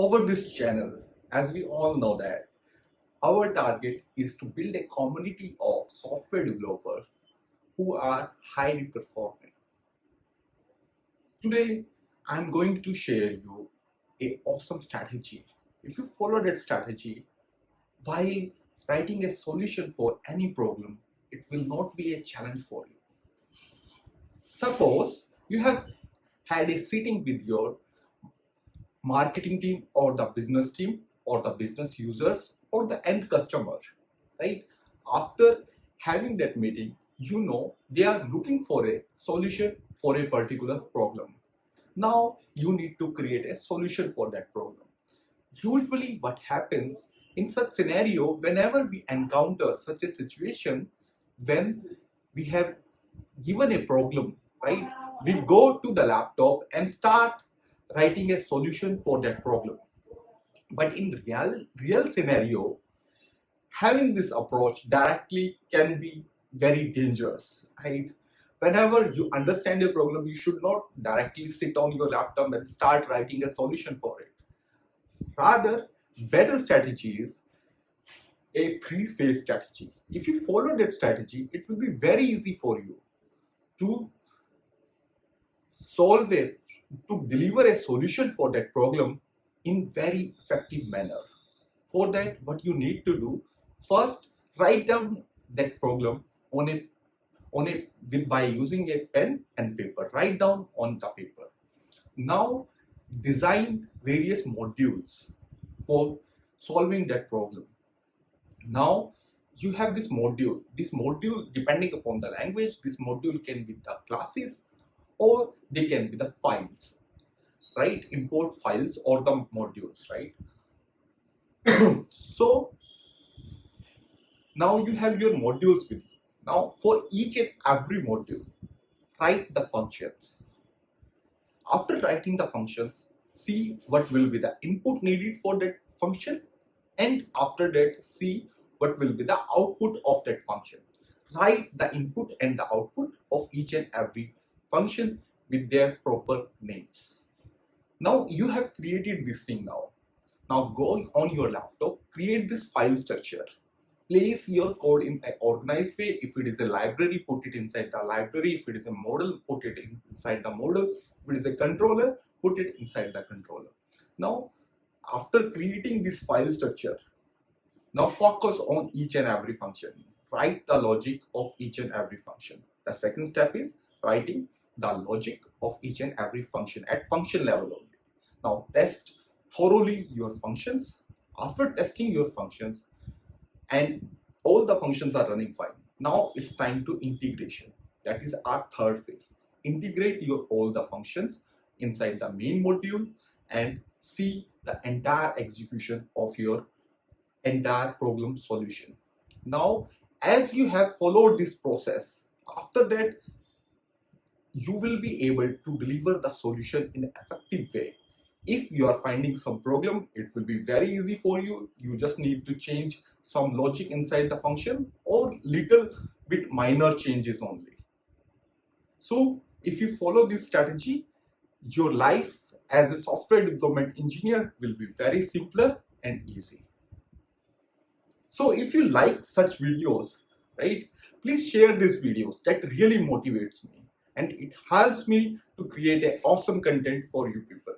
Over this channel, as we all know that our target is to build a community of software developers who are highly performing. Today, I'm going to share you a awesome strategy. If you follow that strategy while writing a solution for any problem, it will not be a challenge for you. Suppose you have had a sitting with your marketing team or the business team or the business users or the end customer, right? After having that meeting, you know they are looking for a solution for a particular problem. Now you need to create a solution for that problem. Usually what happens in such scenario, whenever we encounter such a situation, when we have given a problem, right, we go to the laptop and start writing a solution for that problem. But in real scenario, having this approach directly can be very dangerous, right? Whenever you understand a problem, you should not directly sit on your laptop and start writing a solution for it. Rather, better strategy is a three-phase strategy. If you follow that strategy, it will be very easy for you to solve it, to deliver a solution for that problem in very effective manner. For that, what you need to do, first write down that problem by using a pen and paper. Write down on the paper. Now design various modules for solving that problem. Now you have this module. This module, depending upon the language, this module can be the classes or they can be the files, right? Import files or the modules, right? So now you have your modules with you. Now for each and every module, write the functions. After writing the functions, see what will be the input needed for that function, and after that see what will be the output of that function. Write the input and the output of each and every function with their proper names. Now you have created this thing now. Now go on your laptop, create this file structure. Place your code in an organized way. If it is a library, put it inside the library. If it is a model, put it inside the model. If it is a controller, put it inside the controller. Now, after creating this file structure, now focus on each and every function. Write the logic of each and every function. The second step is writing the logic of each and every function at function level only. Now test thoroughly your functions. After testing your functions and all the functions are running fine, now it's time to integration. That is our third phase. Integrate your all the functions inside the main module and see the entire execution of your entire problem solution. Now, as you have followed this process, after that, you will be able to deliver the solution in an effective way. If you are finding some problem, it will be very easy for you. You just need to change some logic inside the function or little bit minor changes only. So if you follow this strategy, your life as a software development engineer will be very simpler and easy. So if you like such videos, right, please share these videos. That really motivates me and it helps me to create an awesome content for you people.